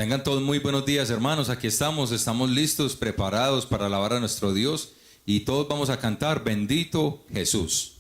Tengan todos muy buenos días, hermanos. Aquí estamos listos, preparados para alabar a nuestro Dios y todos vamos a cantar Bendito Jesús.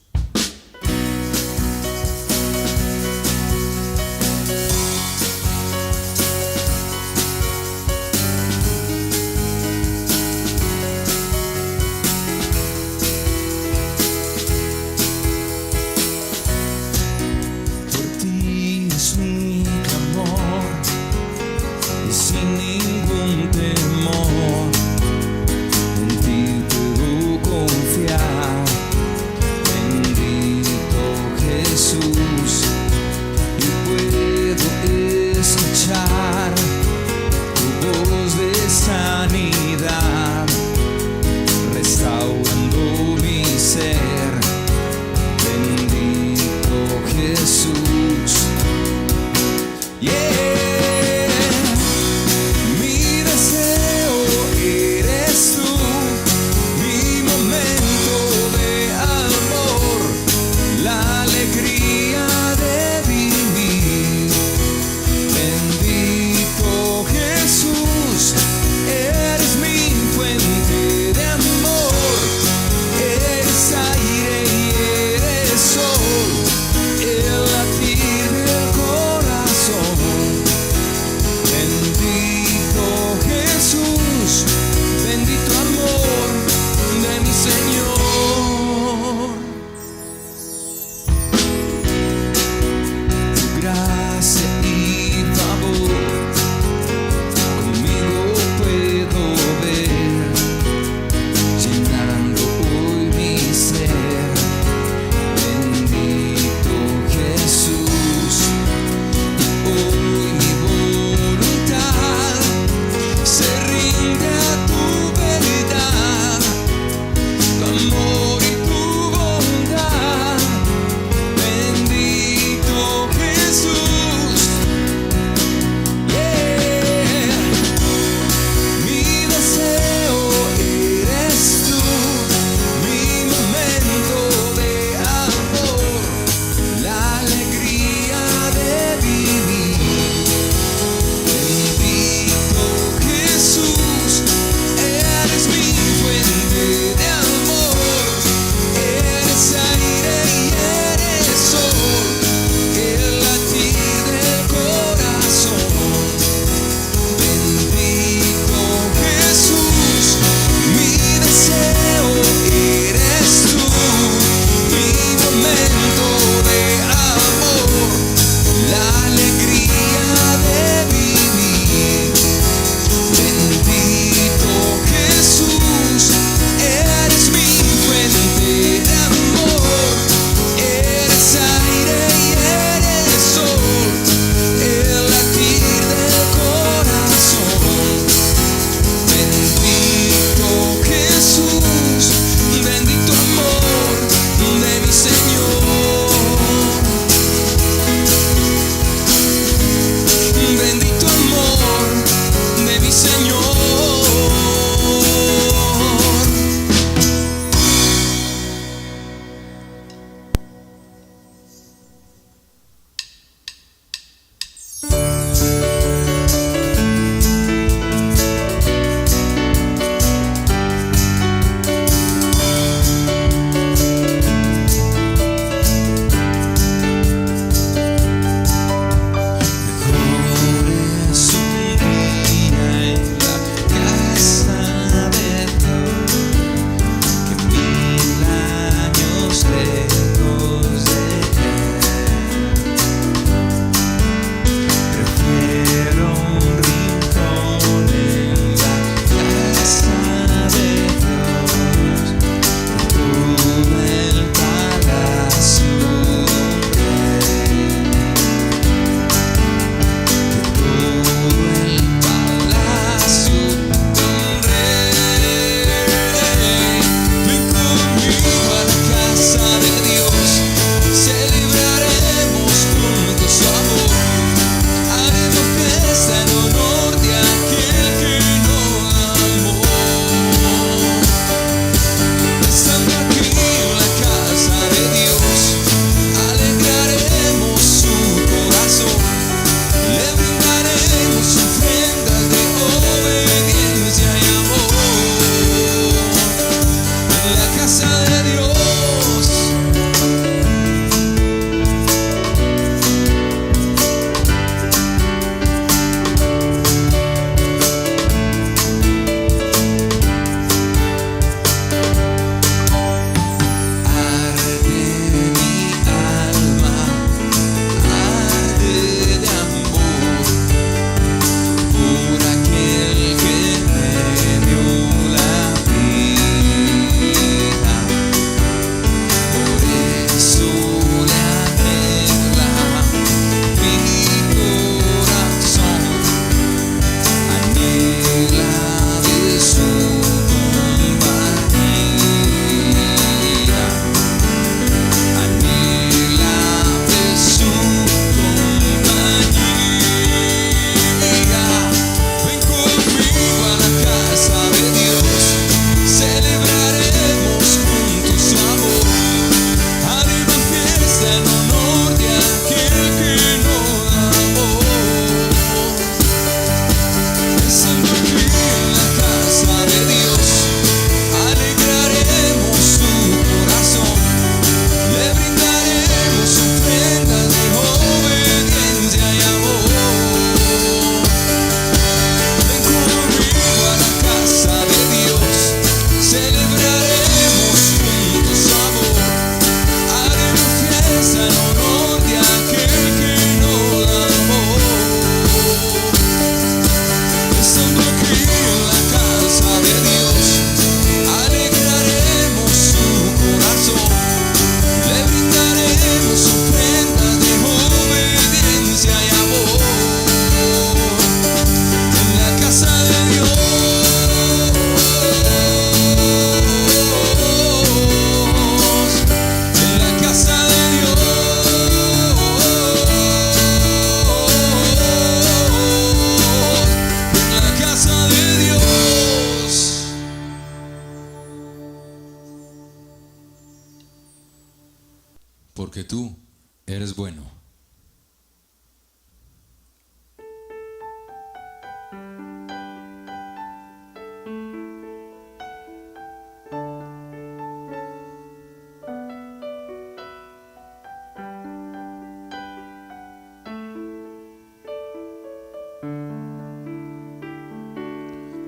porque tú eres bueno.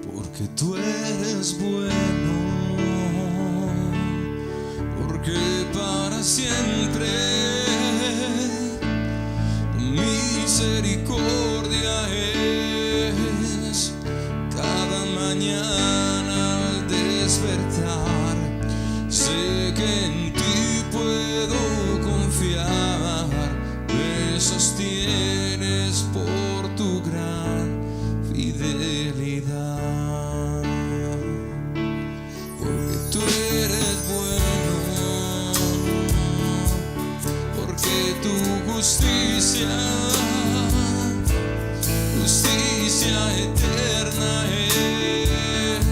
Porque tú eres bueno, porque para siempre tu misericordia es. Cada mañana al despertar, sé que en ti puedo confiar. Me sostienes por tu gran fidelidad. Porque tú eres bueno, porque tu justicia eterna es.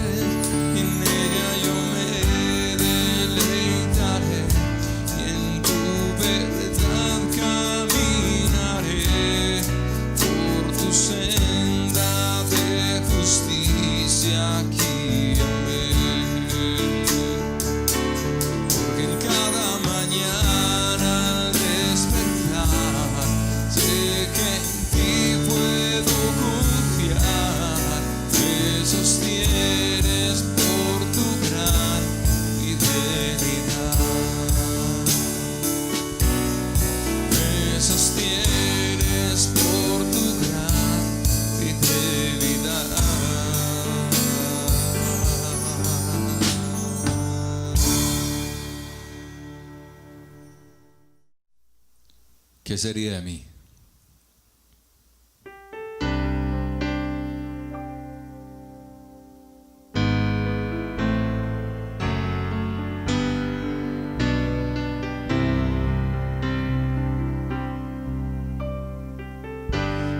En ella yo me deleitaré y en tu verdad caminaré por tu senda de justicia. Guíame, porque en cada mañana al despertar sé que en ti puedo confiar. Me sostienes por tu gran fidelidad. Me sostienes por tu gran fidelidad. ¿Qué sería de mí?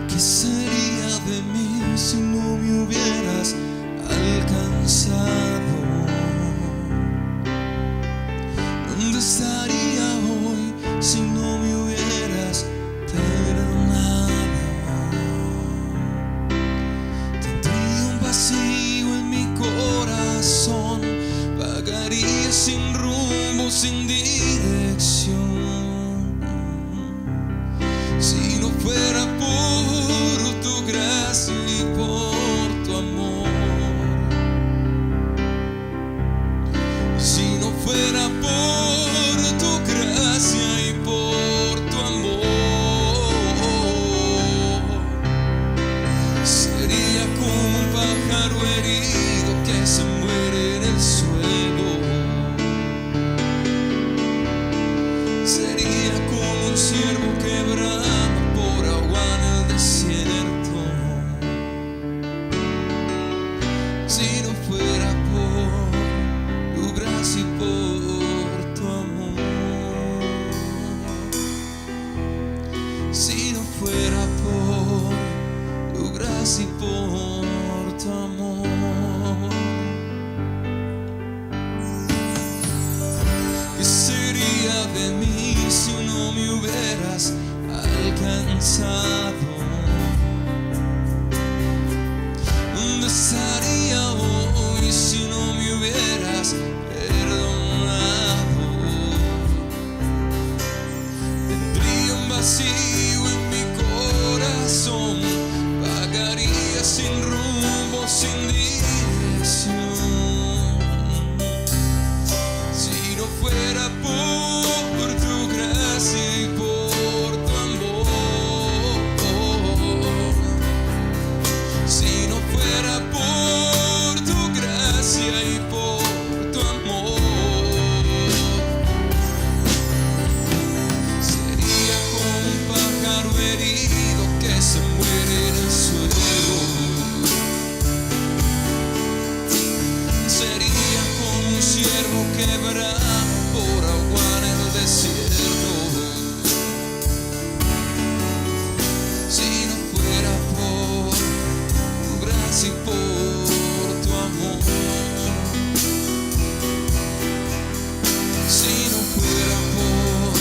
¿Qué sería de mí si no me hubieras alcanzado? ¿Dónde estaría hoy si no me hubieras perdonado? Tendría un vacío en mi corazón, vagaría sin rumbo, sin dirección. Si no fuera por tu gracia y por tu amor, si no fuera por tu gracia y por tu amor, sería como un pájaro herido que se muere en el suelo. Sería como un ciervo que brama por agua en el desierto. Si no fuera por tu gracia y por tu amor, si no fuera por tu gracia y por tu amor, ¿qué sería de mí si no me hubieras alcanzado? ¿Dónde estaría hoy si no me hubieras perdonado? Tendría un vacío en mi corazón, vagaría sin rumbo, sin dirección. Si no fuera por tu gracia y por tu amor, si no fuera por tu gracia y por tu amor, sería como un pájaro herido que se muere en el suelo. Sería como un ciervo que brama por agua en el desierto. Si no fuera por tu gracia y por tu amor, si no fuera por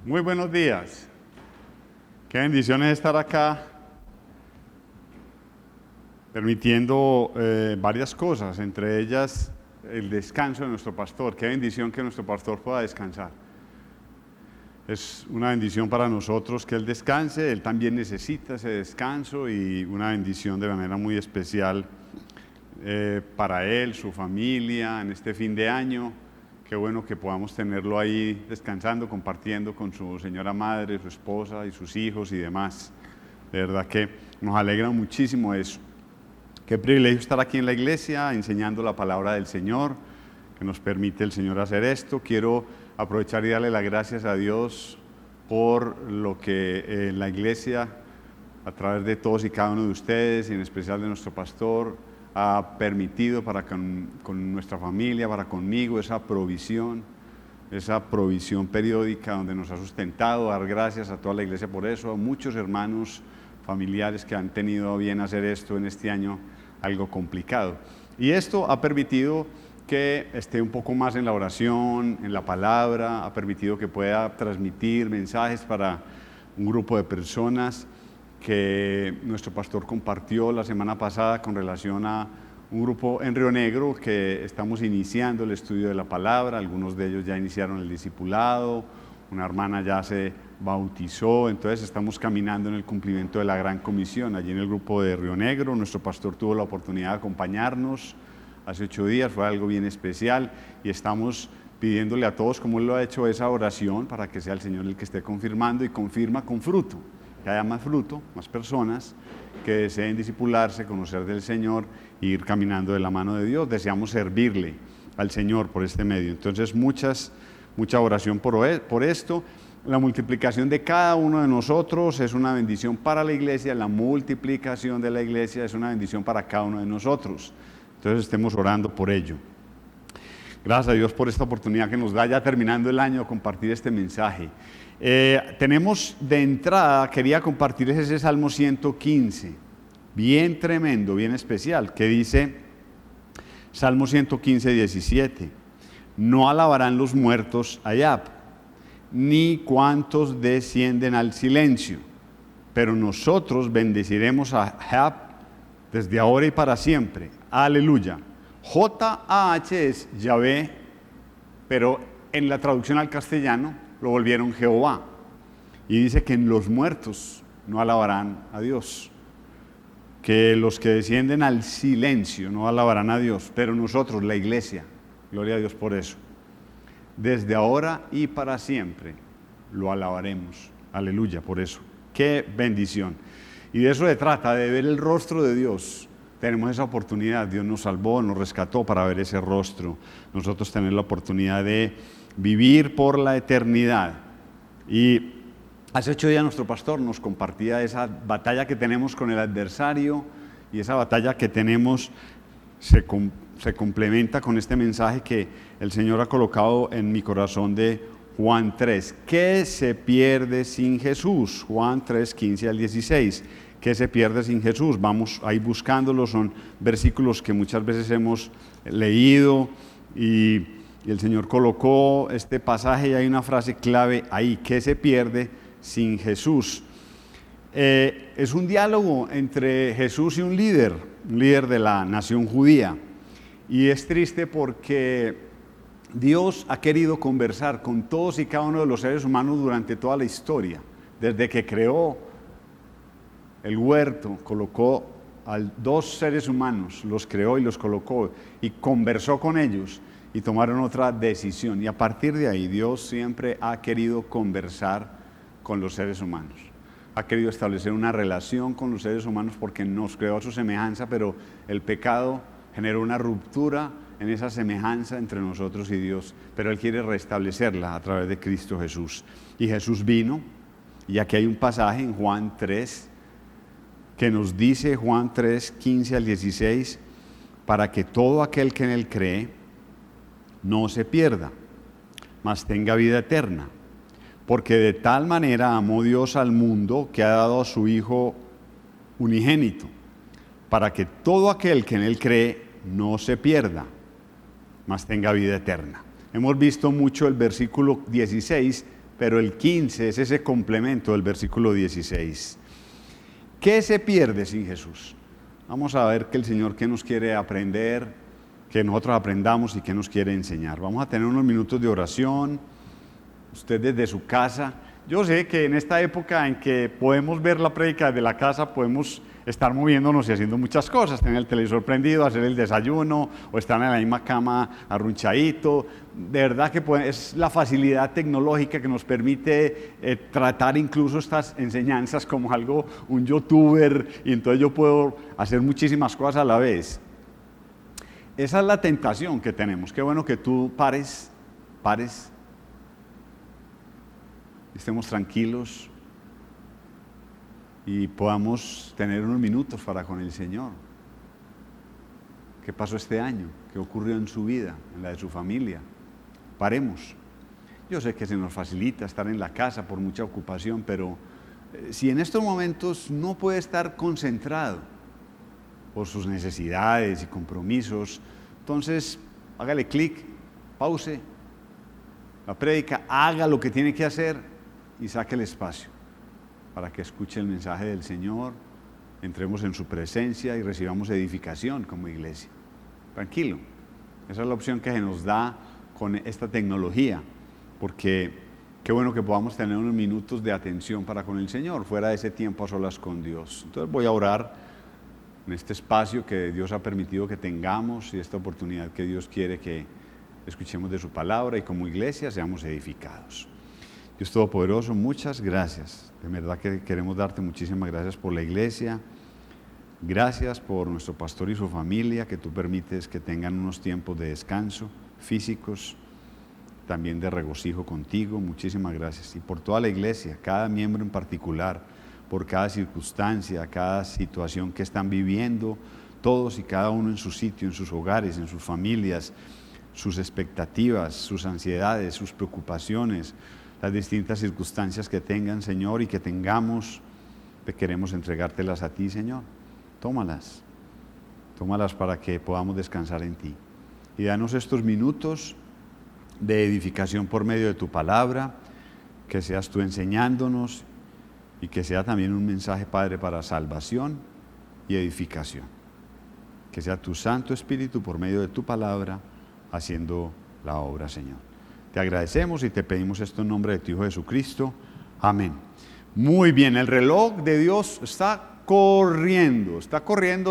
Muy buenos días. Qué bendición es estar acá permitiendo varias cosas, entre ellas el descanso de nuestro pastor. Qué bendición que nuestro pastor pueda descansar. Es una bendición para nosotros que él descanse, él también necesita ese descanso y una bendición de manera muy especial para él, su familia, en este fin de año. Qué bueno que podamos tenerlo ahí descansando, compartiendo con su señora madre, su esposa y sus hijos y demás. De verdad que nos alegra muchísimo eso. Qué privilegio estar aquí en la iglesia enseñando la palabra del Señor, que nos permite el Señor hacer esto. Quiero aprovechar y darle las gracias a Dios por lo que la iglesia, a través de todos y cada uno de ustedes, y en especial de nuestro pastor, ha permitido para con nuestra familia, para conmigo, esa provisión periódica donde nos ha sustentado. Dar gracias a toda la iglesia por eso, a muchos hermanos, familiares que han tenido a bien hacer esto en este año algo complicado. Y esto ha permitido que esté un poco más en la oración, en la palabra, ha permitido que pueda transmitir mensajes para un grupo de personas que nuestro pastor compartió la semana pasada con relación a un grupo en Río Negro que estamos iniciando el estudio de la palabra. Algunos de ellos ya iniciaron el discipulado, una hermana ya se bautizó, entonces estamos caminando en el cumplimiento de la gran comisión. Allí en el grupo de Río Negro, nuestro pastor tuvo la oportunidad de acompañarnos hace 8 días, fue algo bien especial y estamos pidiéndole a todos, como él lo ha hecho, esa oración para que sea el Señor el que esté confirmando y confirma con fruto. Que haya más fruto, más personas que deseen discipularse, conocer del Señor e ir caminando de la mano de Dios. Deseamos servirle al Señor por este medio. Entonces, mucha oración por esto. La multiplicación de cada uno de nosotros es una bendición para la iglesia. La multiplicación de la iglesia es una bendición para cada uno de nosotros. Entonces, estemos orando por ello. Gracias a Dios por esta oportunidad que nos da ya terminando el año compartir este mensaje. Tenemos de entrada, quería compartirles ese Salmo 115, bien tremendo, bien especial, que dice, Salmo 115, 17, no alabarán los muertos a Yahvé, ni cuantos descienden al silencio, pero nosotros bendeciremos a Yahvé desde ahora y para siempre. Aleluya. J-A-H es Yahvé, pero en la traducción al castellano lo volvieron Jehová. Y dice que en los muertos no alabarán a Dios, que los que descienden al silencio no alabarán a Dios, pero nosotros, la iglesia, gloria a Dios por eso, desde ahora y para siempre lo alabaremos. Aleluya, por eso. Qué bendición. Y de eso se trata, de ver el rostro de Dios. Tenemos esa oportunidad, Dios nos salvó, nos rescató para ver ese rostro. Nosotros tenemos la oportunidad de vivir por la eternidad. Y hace 8 días nuestro pastor nos compartía esa batalla que tenemos con el adversario, y esa batalla que tenemos se complementa con este mensaje que el Señor ha colocado en mi corazón de Juan 3. ¿Qué se pierde sin Jesús? Juan 3, 15 al 16. ¿Qué se pierde sin Jesús? Vamos ahí buscándolo, son versículos que muchas veces hemos leído y el Señor colocó este pasaje y hay una frase clave ahí, ¿qué se pierde sin Jesús? Es un diálogo entre Jesús y un líder de la nación judía, y es triste porque Dios ha querido conversar con todos y cada uno de los seres humanos durante toda la historia, desde que creó el huerto, colocó a 2 seres humanos, los creó y los colocó y conversó con ellos y tomaron otra decisión, y a partir de ahí Dios siempre ha querido conversar con los seres humanos, ha querido establecer una relación con los seres humanos porque nos creó a su semejanza, pero el pecado generó una ruptura en esa semejanza entre nosotros y Dios, pero Él quiere restablecerla a través de Cristo Jesús. Y Jesús vino, y aquí hay un pasaje en Juan 3, que nos dice Juan 3, 15 al 16, para que todo aquel que en Él cree no se pierda, mas tenga vida eterna. Porque de tal manera amó Dios al mundo que ha dado a su Hijo unigénito, para que todo aquel que en Él cree no se pierda, mas tenga vida eterna. Hemos visto mucho el versículo 16, pero el 15 es ese complemento del versículo 16. ¿Qué se pierde sin Jesús? Vamos a ver que el Señor qué nos quiere aprender, que nosotros aprendamos y qué nos quiere enseñar. Vamos a tener unos minutos de oración, usted desde su casa. Yo sé que en esta época en que podemos ver la prédica desde la casa, podemos estar moviéndonos y haciendo muchas cosas, tener el televisor prendido, hacer el desayuno o estar en la misma cama arrunchadito. De verdad que es la facilidad tecnológica que nos permite tratar incluso estas enseñanzas como algo, un youtuber, y entonces yo puedo hacer muchísimas cosas a la vez. Esa es la tentación que tenemos. Qué bueno que tú pares, estemos tranquilos y podamos tener unos minutos para con el Señor. ¿Qué pasó este año? ¿Qué ocurrió en su vida, en la de su familia? Paremos. Yo sé que se nos facilita estar en la casa por mucha ocupación, pero si en estos momentos no puede estar concentrado por sus necesidades y compromisos, entonces hágale clic, pause la prédica, haga lo que tiene que hacer y saque el espacio para que escuche el mensaje del Señor, entremos en su presencia y recibamos edificación como iglesia. Tranquilo, esa es la opción que se nos da con esta tecnología, porque qué bueno que podamos tener unos minutos de atención para con el Señor, fuera de ese tiempo a solas con Dios. Entonces voy a orar en este espacio que Dios ha permitido que tengamos y esta oportunidad que Dios quiere que escuchemos de su palabra y como iglesia seamos edificados. Dios Todopoderoso, muchas gracias. De verdad que queremos darte muchísimas gracias por la iglesia. Gracias por nuestro pastor y su familia, que tú permites que tengan unos tiempos de descanso físicos, también de regocijo contigo. Muchísimas gracias. Y por toda la iglesia, cada miembro en particular, por cada circunstancia, cada situación que están viviendo, todos y cada uno en su sitio, en sus hogares, en sus familias, sus expectativas, sus ansiedades, sus preocupaciones, las distintas circunstancias que tengan, Señor, y que tengamos, te queremos entregártelas a ti, Señor. Tómalas para que podamos descansar en ti. Y danos estos minutos de edificación por medio de tu palabra, que seas tú enseñándonos y que sea también un mensaje, Padre, para salvación y edificación. Que sea tu Santo Espíritu por medio de tu palabra haciendo la obra, Señor. Te agradecemos y te pedimos esto en nombre de tu Hijo Jesucristo. Amén. Muy bien, el reloj de Dios está corriendo,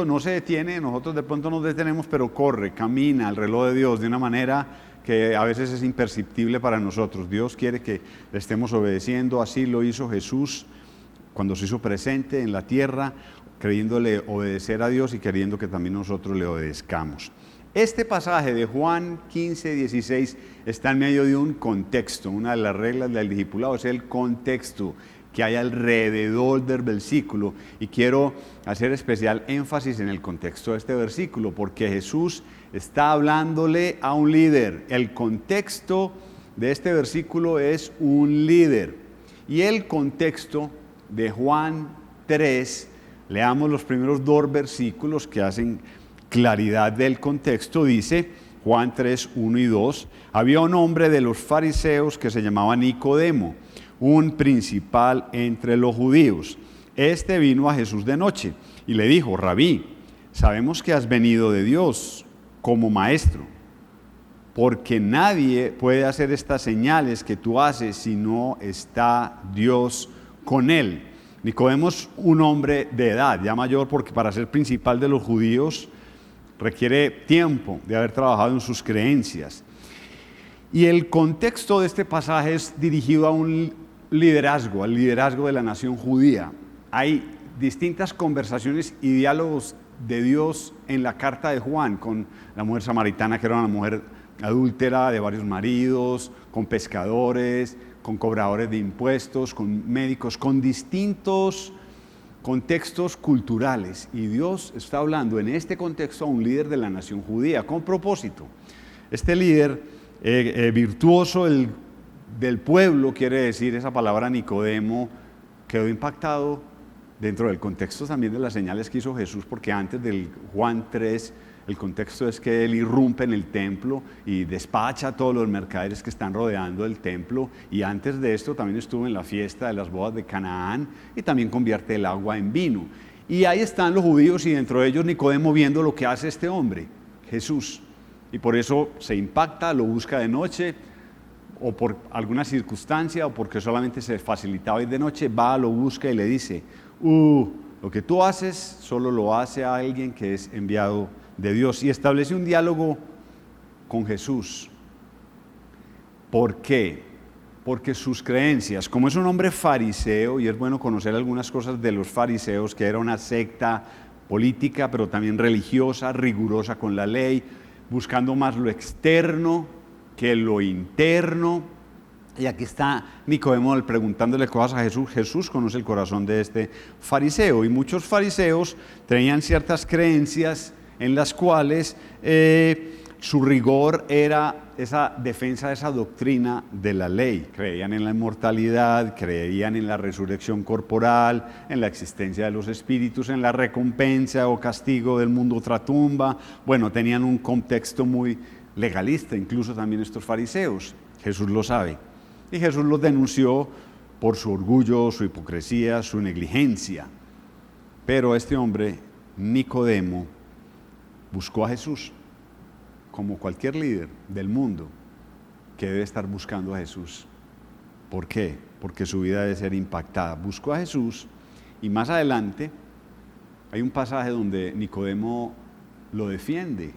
no se detiene, nosotros de pronto nos detenemos, pero corre, camina el reloj de Dios de una manera que a veces es imperceptible para nosotros. Dios quiere que le estemos obedeciendo, así lo hizo Jesús cuando se hizo presente en la tierra, creyéndole obedecer a Dios y queriendo que también nosotros le obedezcamos. Este pasaje de Juan 15, 16 está en medio de un contexto. Una de las reglas del discipulado es el contexto que hay alrededor del versículo, y quiero hacer especial énfasis en el contexto de este versículo porque Jesús está hablándole a un líder. El contexto de este versículo es un líder, y el contexto de Juan 3, leamos los primeros 2 versículos que hacen claridad del contexto. Dice Juan 3, 1 y 2, había un hombre de los fariseos que se llamaba Nicodemo, un principal entre los judíos. Este vino a Jesús de noche y le dijo: Rabí, sabemos que has venido de Dios como maestro, porque nadie puede hacer estas señales que tú haces si no está Dios con él. Nicodemo es un hombre de edad ya mayor, porque para ser principal de los judíos requiere tiempo de haber trabajado en sus creencias. Y el contexto de este pasaje es dirigido a un liderazgo, al liderazgo de la nación judía. Hay distintas conversaciones y diálogos de Dios en la carta de Juan con la mujer samaritana, que era una mujer adúltera de varios maridos, con pescadores, con cobradores de impuestos, con médicos, con distintos contextos culturales. Y Dios está hablando en este contexto a un líder de la nación judía con propósito. Este líder virtuoso del pueblo, quiere decir esa palabra Nicodemo, quedó impactado dentro del contexto también de las señales que hizo Jesús, porque antes del Juan 3 El contexto es que él irrumpe en el templo y despacha a todos los mercaderes que están rodeando el templo, y antes de esto también estuvo en la fiesta de las bodas de Canaán y también convierte el agua en vino. Y ahí están los judíos y dentro de ellos Nicodemo viendo lo que hace este hombre, Jesús. Y por eso se impacta, lo busca de noche, o por alguna circunstancia, o porque solamente se facilitaba ir de noche, va, lo busca y le dice, lo que tú haces solo lo hace a alguien que es enviado de Dios. Y establece un diálogo con Jesús. ¿Por qué? Porque sus creencias, como es un hombre fariseo, y es bueno conocer algunas cosas de los fariseos, que era una secta política, pero también religiosa, rigurosa con la ley, buscando más lo externo que lo interno. Y aquí está Nicodemo preguntándole cosas a Jesús. Jesús conoce el corazón de este fariseo, y muchos fariseos tenían ciertas creencias en las cuales su rigor era esa defensa de esa doctrina de la ley. Creían en la inmortalidad, creían en la resurrección corporal, en la existencia de los espíritus, en la recompensa o castigo del mundo ultratumba. Bueno, tenían un contexto muy legalista, incluso también estos fariseos. Jesús lo sabe. Y Jesús los denunció por su orgullo, su hipocresía, su negligencia. Pero este hombre, Nicodemo, buscó a Jesús, como cualquier líder del mundo que debe estar buscando a Jesús. ¿Por qué? Porque su vida debe ser impactada. Buscó a Jesús, y más adelante hay un pasaje donde Nicodemo lo defiende,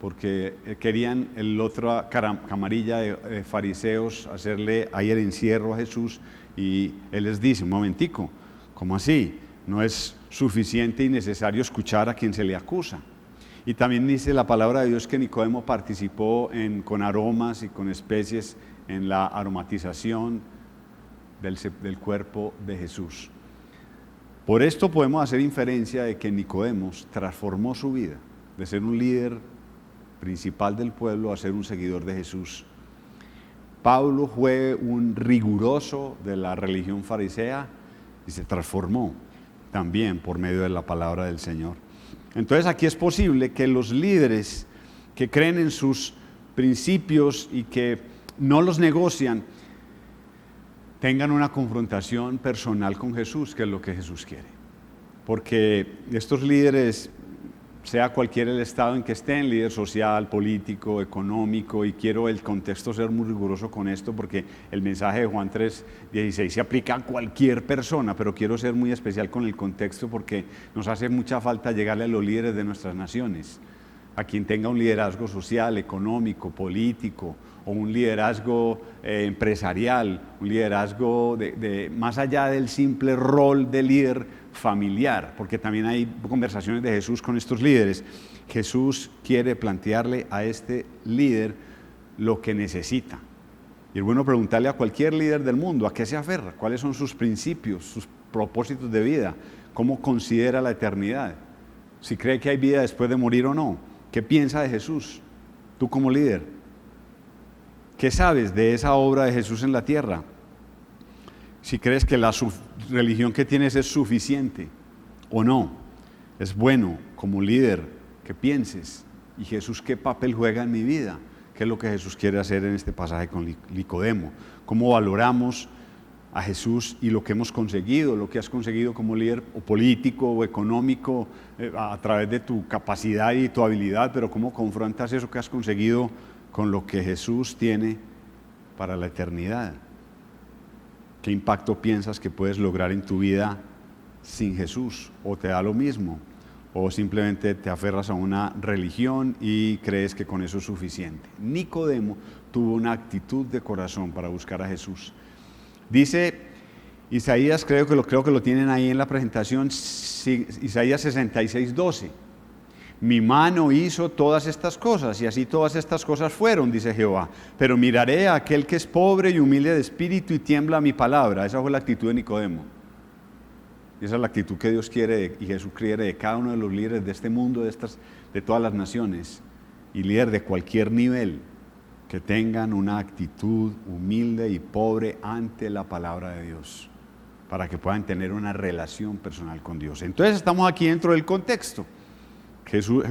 porque querían el otro camarilla de fariseos hacerle ahí el encierro a Jesús, y él les dice, un momentico, ¿cómo así? No es suficiente y necesario escuchar a quien se le acusa. Y también dice la palabra de Dios que Nicodemo participó con aromas y con especies en la aromatización del cuerpo de Jesús. Por esto podemos hacer inferencia de que Nicodemo transformó su vida de ser un líder principal del pueblo a ser un seguidor de Jesús. Pablo fue un riguroso de la religión farisea y se transformó también por medio de la palabra del Señor. Entonces aquí es posible que los líderes que creen en sus principios y que no los negocian tengan una confrontación personal con Jesús, que es lo que Jesús quiere. Porque estos líderes, sea cualquier el estado en que estén, líder social, político, económico, y quiero el contexto ser muy riguroso con esto porque el mensaje de Juan 3:16 se aplica a cualquier persona, pero quiero ser muy especial con el contexto porque nos hace mucha falta llegarle a los líderes de nuestras naciones, a quien tenga un liderazgo social, económico, político, o un liderazgo empresarial, un liderazgo de más allá del simple rol de líder familiar, porque también hay conversaciones de Jesús con estos líderes. Jesús quiere plantearle a este líder lo que necesita. Y es bueno preguntarle a cualquier líder del mundo, ¿a qué se aferra? ¿Cuáles son sus principios, sus propósitos de vida? ¿Cómo considera la eternidad? Si cree que hay vida después de morir o no. ¿Qué piensa de Jesús? Tú como líder, ¿qué sabes de esa obra de Jesús en la tierra? Si crees que la religión que tienes es suficiente o no. Es bueno como líder que pienses, ¿y Jesús qué papel juega en mi vida? ¿Qué es lo que Jesús quiere hacer en este pasaje con Nicodemo? ¿Cómo valoramos a Jesús y lo que hemos conseguido, lo que has conseguido como líder o político o económico a través de tu capacidad y tu habilidad, pero cómo confrontas eso que has conseguido con lo que Jesús tiene para la eternidad? ¿Qué impacto piensas que puedes lograr en tu vida sin Jesús? ¿O te da lo mismo? ¿O simplemente te aferras a una religión y crees que con eso es suficiente? Nicodemo tuvo una actitud de corazón para buscar a Jesús. Dice Isaías, creo que lo tienen ahí en la presentación, Isaías 66:12. Mi mano hizo todas estas cosas, y así todas estas cosas fueron, dice Jehová. Pero miraré a aquel que es pobre y humilde de espíritu y tiembla a mi palabra. Esa fue la actitud de Nicodemo. Esa es la actitud que Dios quiere y Jesús quiere de cada uno de los líderes de este mundo, de todas las naciones, y líder de cualquier nivel, que tengan una actitud humilde y pobre ante la palabra de Dios, para que puedan tener una relación personal con Dios. Entonces estamos aquí dentro del contexto.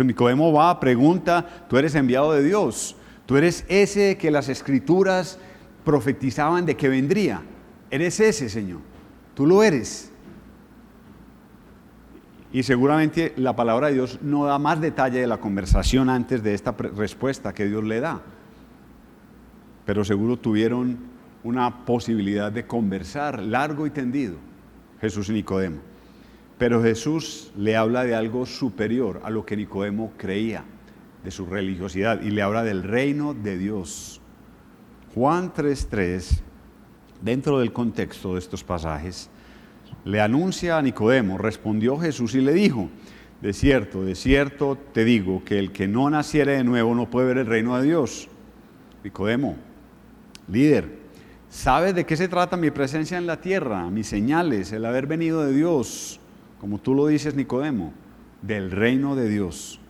Nicodemo va, pregunta, tú eres enviado de Dios, tú eres ese que las escrituras profetizaban de que vendría, eres ese, Señor, tú lo eres. Y seguramente la palabra de Dios no da más detalle de la conversación antes de esta respuesta que Dios le da. Pero seguro tuvieron una posibilidad de conversar largo y tendido, Jesús y Nicodemo. Pero Jesús le habla de algo superior a lo que Nicodemo creía, de su religiosidad, y le habla del reino de Dios. Juan 3:3, dentro del contexto de estos pasajes, le anuncia a Nicodemo, respondió Jesús y le dijo, de cierto te digo que el que no naciere de nuevo no puede ver el reino de Dios. Nicodemo, líder, ¿sabes de qué se trata mi presencia en la tierra, mis señales, el haber venido de Dios? Como tú lo dices, Nicodemo, del reino de Dios,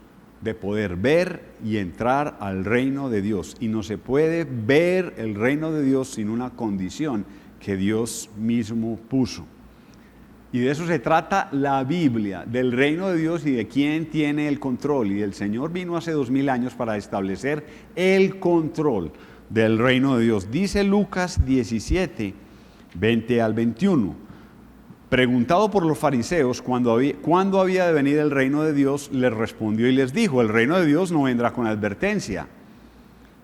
de poder ver y entrar al reino de Dios. Y no se puede ver el reino de Dios sin una condición que Dios mismo puso. Y de eso se trata la Biblia, del reino de Dios y de quién tiene el control. Y el Señor vino hace 2000 años para establecer el control del reino de Dios. Dice Lucas 17, 20 al 21. Preguntado por los fariseos cuándo había de venir el reino de Dios, les respondió y les dijo, el reino de Dios no vendrá con advertencia,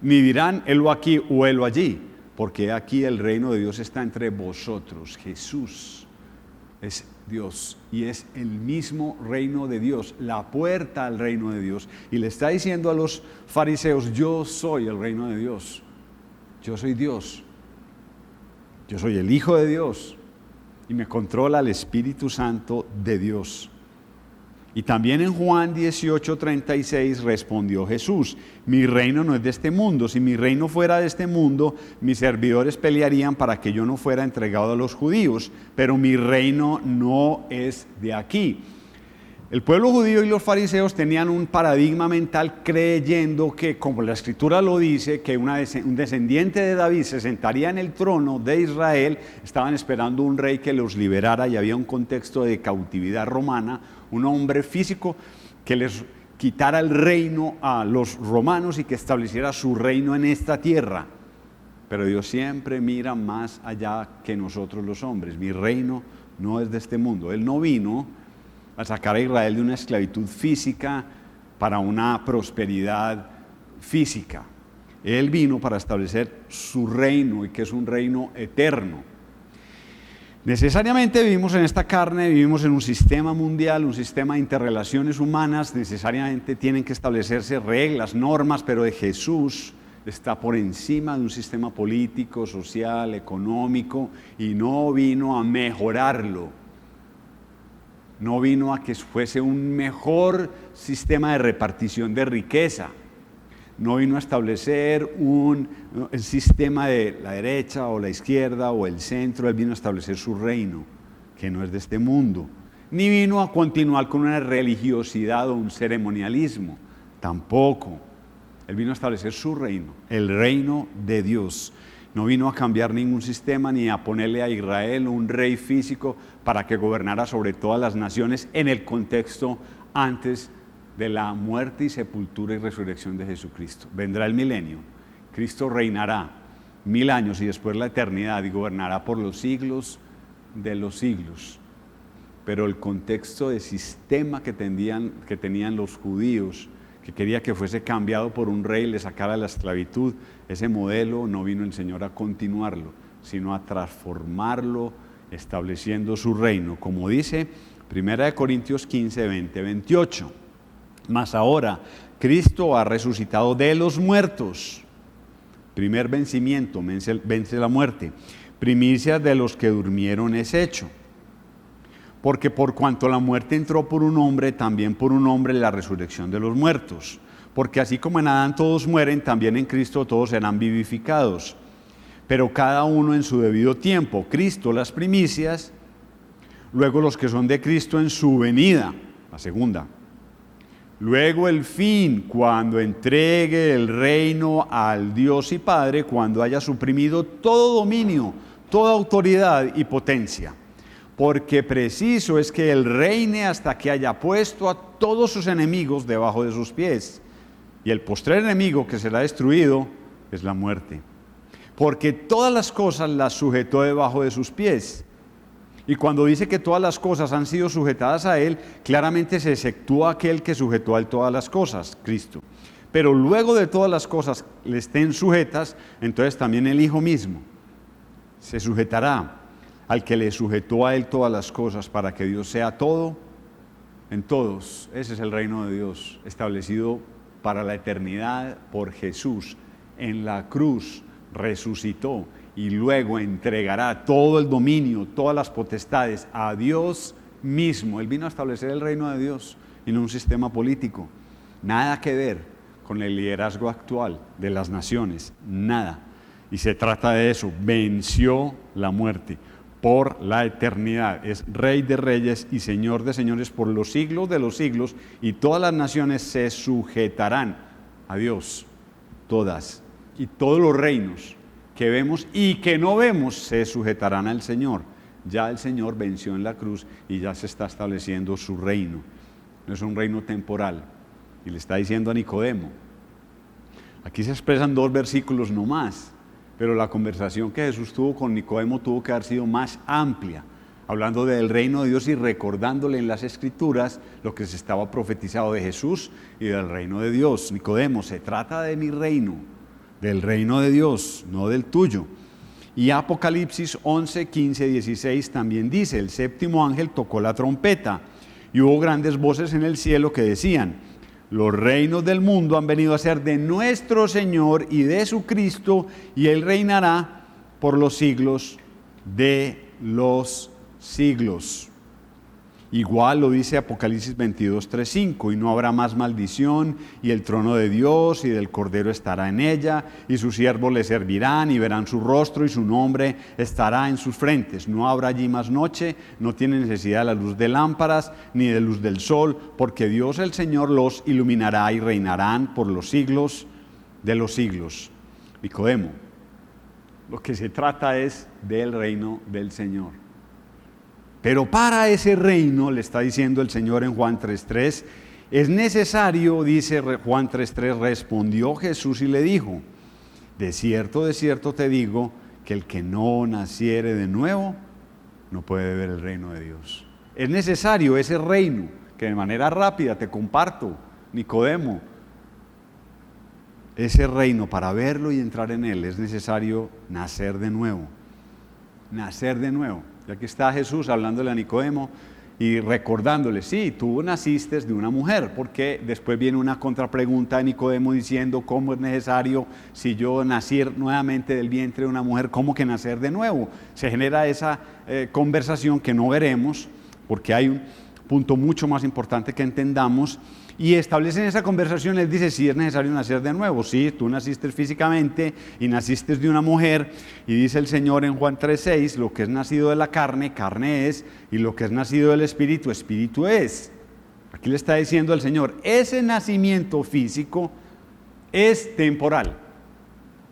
ni dirán, helo aquí o helo allí, porque aquí el reino de Dios está entre vosotros. Jesús es Dios y es el mismo reino de Dios, la puerta al reino de Dios. Y le está diciendo a los fariseos, yo soy el reino de Dios, yo soy Dios, yo soy el Hijo de Dios y me controla el Espíritu Santo de Dios. Y también en Juan 18:36 respondió Jesús, mi reino no es de este mundo, si mi reino fuera de este mundo, mis servidores pelearían para que yo no fuera entregado a los judíos, pero mi reino no es de aquí. El pueblo judío y los fariseos tenían un paradigma mental creyendo que, como la Escritura lo dice, que un descendiente de David se sentaría en el trono de Israel. Estaban esperando un rey que los liberara y había un contexto de cautividad romana, un hombre físico que les quitara el reino a los romanos y que estableciera su reino en esta tierra. Pero Dios siempre mira más allá que nosotros los hombres. Mi reino no es de este mundo. Él no vino a sacar a Israel de una esclavitud física para una prosperidad física. Él vino para establecer su reino y que es un reino eterno. Necesariamente vivimos en esta carne, vivimos en un sistema mundial, un sistema de interrelaciones humanas, necesariamente tienen que establecerse reglas, normas, pero de Jesús está por encima de un sistema político, social, económico, y no vino a mejorarlo. No vino a que fuese un mejor sistema de repartición de riqueza. No vino a establecer el sistema de la derecha o la izquierda o el centro. Él vino a establecer su reino, que no es de este mundo. Ni vino a continuar con una religiosidad o un ceremonialismo. Tampoco. Él vino a establecer su reino, el reino de Dios. No vino a cambiar ningún sistema ni a ponerle a Israel un rey físico para que gobernara sobre todas las naciones en el contexto antes de la muerte y sepultura y resurrección de Jesucristo. Vendrá el milenio, Cristo reinará 1000 años y después la eternidad y gobernará por los siglos de los siglos. Pero el contexto de sistema que tenían los judíos, que quería que fuese cambiado por un rey, le sacara la esclavitud, ese modelo no vino el Señor a continuarlo, sino a transformarlo, estableciendo su reino, como dice 1 Corintios 15, 20, 28. Mas ahora Cristo ha resucitado de los muertos. Primer vencimiento, vence la muerte. Primicias de los que durmieron es hecho. Porque por cuanto la muerte entró por un hombre, también por un hombre la resurrección de los muertos. Porque así como en Adán todos mueren, también en Cristo todos serán vivificados. Pero cada uno en su debido tiempo. Cristo las primicias, luego los que son de Cristo en su venida, la segunda. Luego el fin, cuando entregue el reino al Dios y Padre, cuando haya suprimido todo dominio, toda autoridad y potencia. porque preciso es que Él reine hasta que haya puesto a todos sus enemigos debajo de sus pies. Y el postrer enemigo que será destruido es la muerte. Porque todas las cosas las sujetó debajo de sus pies. Y cuando dice que todas las cosas han sido sujetadas a Él, claramente se exceptúa aquel que sujetó a Él todas las cosas, Cristo. Pero luego de todas las cosas le estén sujetas, entonces también el Hijo mismo se sujetará al que le sujetó a Él todas las cosas, para que Dios sea todo en todos. Ese es el reino de Dios, establecido para la eternidad por Jesús. En la cruz resucitó y luego entregará todo el dominio, todas las potestades a Dios mismo. Él vino a establecer el reino de Dios y no un sistema político. Nada que ver con el liderazgo actual de las naciones, nada. Y se trata de eso, venció la muerte por la eternidad. Es Rey de reyes y Señor de señores por los siglos de los siglos, y todas las naciones se sujetarán a Dios, todas. Y todos los reinos que vemos y que no vemos se sujetarán al Señor. Ya el Señor venció en la cruz y ya se está estableciendo su reino. No es un reino temporal. Y le está diciendo a Nicodemo. Aquí se expresan 2 versículos no más, pero la conversación que Jesús tuvo con Nicodemo tuvo que haber sido más amplia, hablando del reino de Dios y recordándole en las Escrituras lo que se estaba profetizado de Jesús y del reino de Dios. Nicodemo, se trata de mi reino, del reino de Dios, no del tuyo. Y Apocalipsis 11, 15, 16 también dice: el séptimo ángel tocó la trompeta y hubo grandes voces en el cielo que decían: los reinos del mundo han venido a ser de nuestro Señor y de su Cristo, y Él reinará por los siglos de los siglos. Igual lo dice Apocalipsis 22, 3, 5, y no habrá más maldición, y el trono de Dios y del Cordero estará en ella, y sus siervos le servirán y verán su rostro, y su nombre estará en sus frentes. No habrá allí más noche, no tiene necesidad de la luz de lámparas ni de luz del sol, porque Dios el Señor los iluminará y reinarán por los siglos de los siglos. Nicodemo, lo que se trata es del reino del Señor. Pero para ese reino, le está diciendo el Señor en Juan 3:3, es necesario, dice Juan 3:3, respondió Jesús y le dijo: de cierto te digo, que el que no naciere de nuevo, no puede ver el reino de Dios. Es necesario ese reino, que de manera rápida te comparto, Nicodemo, ese reino, para verlo y entrar en él, es necesario nacer de nuevo. Nacer de nuevo. Y aquí está Jesús hablándole a Nicodemo y recordándole: sí, tú naciste de una mujer, porque después viene una contrapregunta de Nicodemo diciendo: ¿cómo es necesario, si yo naciera nuevamente del vientre de una mujer, cómo que nacer de nuevo? Se genera esa conversación que no veremos, porque hay un punto mucho más importante que entendamos, y establecen esa conversación. Les dice: sí, es necesario nacer de nuevo. Sí, tú naciste físicamente y naciste de una mujer, y dice el Señor en Juan 3:6, lo que es nacido de la carne, carne es, y lo que es nacido del Espíritu, Espíritu es. Aquí le está diciendo el Señor: ese nacimiento físico es temporal,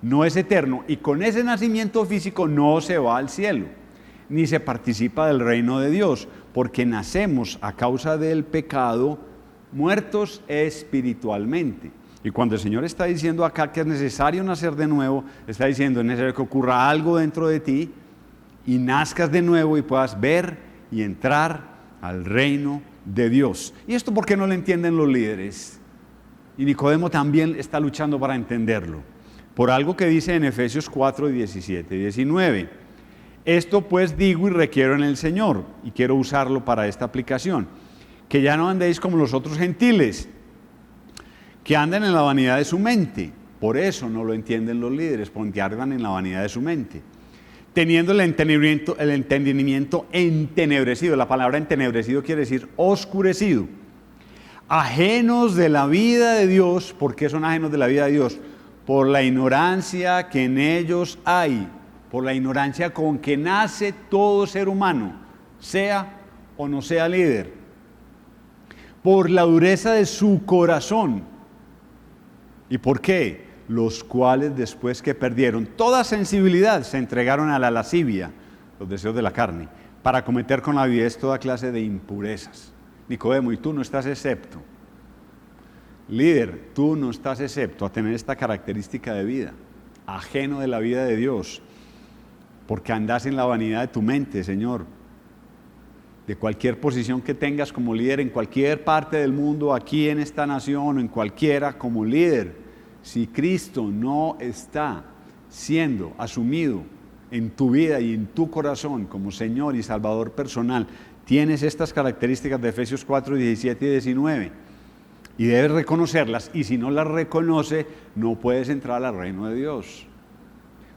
no es eterno, y con ese nacimiento físico no se va al cielo, ni se participa del reino de Dios, porque nacemos a causa del pecado, muertos espiritualmente. Y cuando el Señor está diciendo acá que es necesario nacer de nuevo, está diciendo: es necesario que ocurra algo dentro de ti y nazcas de nuevo y puedas ver y entrar al reino de Dios. ¿Y esto por qué no lo entienden los líderes? Y Nicodemo también está luchando para entenderlo, por algo que dice en Efesios 4, 17 y 19. Esto pues digo y requiero en el Señor, y quiero usarlo para esta aplicación: que ya no andéis como los otros gentiles, que andan en la vanidad de su mente. Por eso no lo entienden los líderes, porque andan en la vanidad de su mente, teniendo el entendimiento entenebrecido. La palabra entenebrecido quiere decir oscurecido, ajenos de la vida de Dios. ¿Por qué son ajenos de la vida de Dios? Por la ignorancia que en ellos hay, por la ignorancia con que nace todo ser humano, sea o no sea líder, por la dureza de su corazón. ¿Y por qué? Los cuales, después que perdieron toda sensibilidad, se entregaron a la lascivia, los deseos de la carne, para cometer con avidez toda clase de impurezas. Nicodemo, y tú no estás excepto. Líder, tú no estás excepto a tener esta característica de vida, ajeno de la vida de Dios, porque andas en la vanidad de tu mente, Señor. De cualquier posición que tengas como líder en cualquier parte del mundo, aquí en esta nación o en cualquiera como líder, si Cristo no está siendo asumido en tu vida y en tu corazón como Señor y Salvador personal, tienes estas características de Efesios 4, 17 y 19 y debes reconocerlas, y si no las reconoce, no puedes entrar al reino de Dios,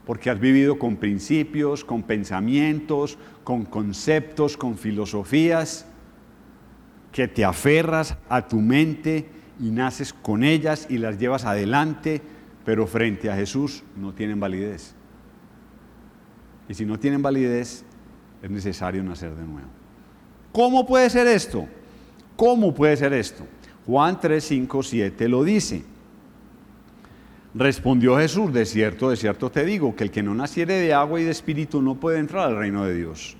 porque has vivido con principios, con pensamientos, con conceptos, con filosofías, que te aferras a tu mente y naces con ellas y las llevas adelante, pero frente a Jesús no tienen validez. Y si no tienen validez, es necesario nacer de nuevo. ¿Cómo puede ser esto? ¿Cómo puede ser esto? Juan 3, 5, 7 lo dice. Respondió Jesús: de cierto te digo, que el que no naciere de agua y de espíritu no puede entrar al reino de Dios.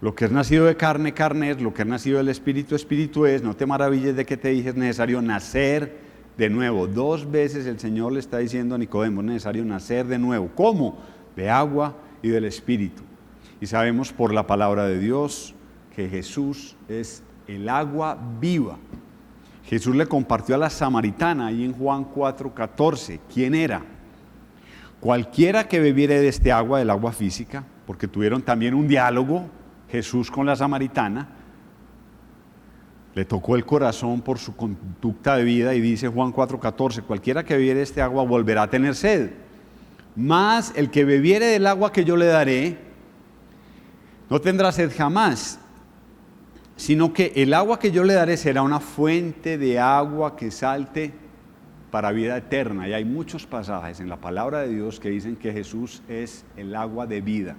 Lo que es nacido de carne, carne es; lo que es nacido del espíritu, espíritu es. No te maravilles de que te dije, es necesario nacer de nuevo. 2 veces el Señor le está diciendo a Nicodemo, es necesario nacer de nuevo. ¿Cómo? De agua y del espíritu. Y sabemos por la palabra de Dios que Jesús es el agua viva. Jesús le compartió a la samaritana ahí en Juan 4:14. ¿Quién era? Cualquiera que bebiere de este agua, del agua física, porque tuvieron también un diálogo Jesús con la samaritana, le tocó el corazón por su conducta de vida, y dice Juan 4:14, cualquiera que bebiere de este agua volverá a tener sed, mas el que bebiere del agua que yo le daré no tendrá sed jamás, sino que el agua que yo le daré será una fuente de agua que salte para vida eterna. Y hay muchos pasajes en la palabra de Dios que dicen que Jesús es el agua de vida.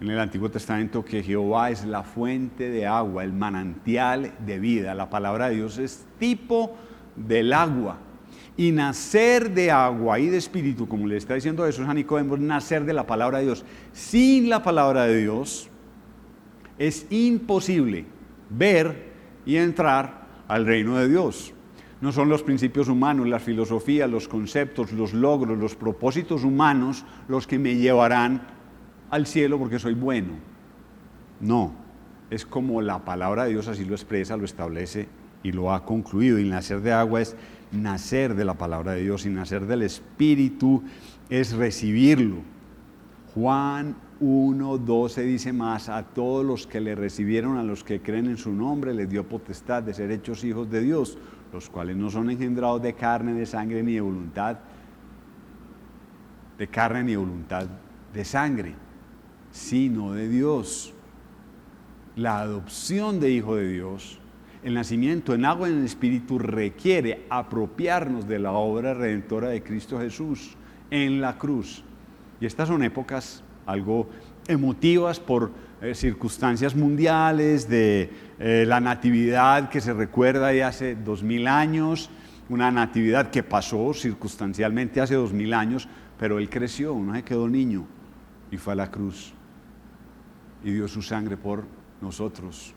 En el Antiguo Testamento que Jehová es la fuente de agua, el manantial de vida. La palabra de Dios es tipo del agua. Y nacer de agua y de espíritu, como le está diciendo Jesús a Nicodemo, es nacer de la palabra de Dios. Sin la palabra de Dios es imposible ver y entrar al reino de Dios. No son los principios humanos, las filosofías, los conceptos, los logros, los propósitos humanos los que me llevarán al cielo porque soy bueno. No, es como la palabra de Dios así lo expresa, lo establece y lo ha concluido. Y nacer de agua es nacer de la palabra de Dios, y nacer del Espíritu es recibirlo. Juan 1:12 dice más: a todos los que le recibieron, a los que creen en su nombre, les dio potestad de ser hechos hijos de Dios, los cuales no son engendrados de carne, de sangre, ni de voluntad de carne, ni de voluntad de sangre, sino de Dios. La adopción de hijo de Dios, el nacimiento en agua y en el Espíritu, requiere apropiarnos de la obra redentora de Cristo Jesús en la cruz. Y estas son épocas algo emotivas por circunstancias mundiales, de la natividad que se recuerda de hace 2000 años, una natividad que pasó circunstancialmente hace 2000 años, pero Él creció, no se quedó niño, y fue a la cruz y dio su sangre por nosotros.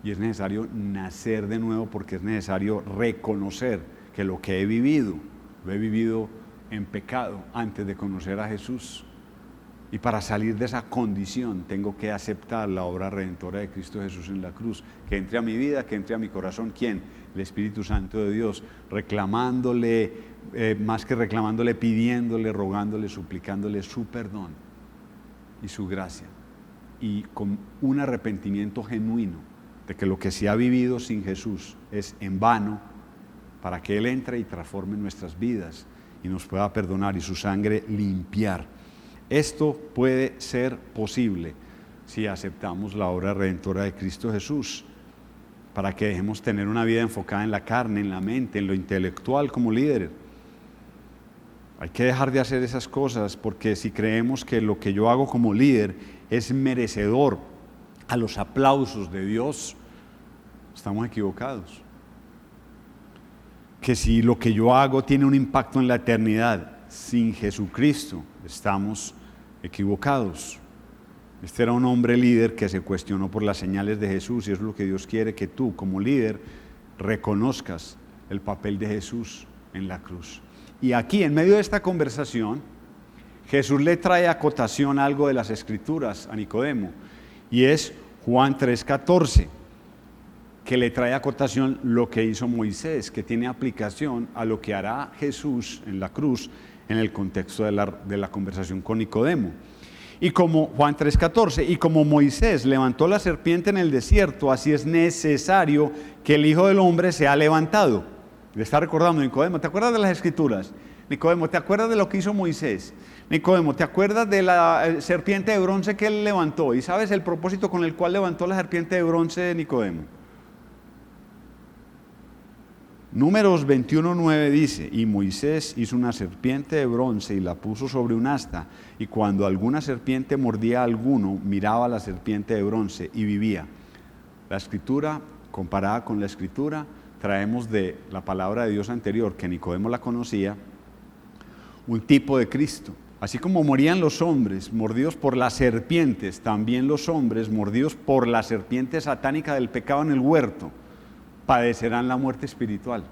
Y es necesario nacer de nuevo, porque es necesario reconocer que lo que he vivido, lo he vivido en pecado antes de conocer a Jesús. Y para salir de esa condición tengo que aceptar la obra redentora de Cristo Jesús en la cruz, que entre a mi vida, que entre a mi corazón. ¿Quién? El Espíritu Santo de Dios, reclamándole, más que reclamándole, pidiéndole, rogándole, suplicándole su perdón y su gracia, y con un arrepentimiento genuino de que lo que se ha vivido sin Jesús es en vano, para que Él entre y transforme nuestras vidas y nos pueda perdonar y su sangre limpiar. Esto puede ser posible si aceptamos la obra redentora de Cristo Jesús, para que dejemos tener una vida enfocada en la carne, en la mente, en lo intelectual como líderes. Hay que dejar de hacer esas cosas, porque si creemos que lo que yo hago como líder es merecedor a los aplausos de Dios, estamos equivocados. Que si lo que yo hago tiene un impacto en la eternidad sin Jesucristo, estamos equivocados. Este era un hombre líder que se cuestionó por las señales de Jesús, y eso es lo que Dios quiere, que tú como líder reconozcas el papel de Jesús en la cruz. Y aquí, en medio de esta conversación, Jesús le trae a cotación algo de las Escrituras a Nicodemo, y es Juan 3:14, que le trae a cotación lo que hizo Moisés, que tiene aplicación a lo que hará Jesús en la cruz en el contexto de la conversación con Nicodemo. Y como Juan 3:14, y como Moisés levantó la serpiente en el desierto, así es necesario que el Hijo del Hombre sea levantado. Le está recordando Nicodemo, ¿te acuerdas de las Escrituras? Nicodemo, ¿te acuerdas de lo que hizo Moisés? Nicodemo, ¿te acuerdas de la serpiente de bronce que él levantó? ¿Y sabes el propósito con el cual levantó la serpiente de bronce de Nicodemo? Números 21:9 dice, y Moisés hizo una serpiente de bronce y la puso sobre un asta, y cuando alguna serpiente mordía a alguno, miraba a la serpiente de bronce y vivía. La Escritura, comparada con la Escritura, traemos de la palabra de Dios anterior, que Nicodemo la conocía, un tipo de Cristo. Así como morían los hombres mordidos por las serpientes, también los hombres mordidos por la serpiente satánica del pecado en el huerto, padecerán la muerte espiritual.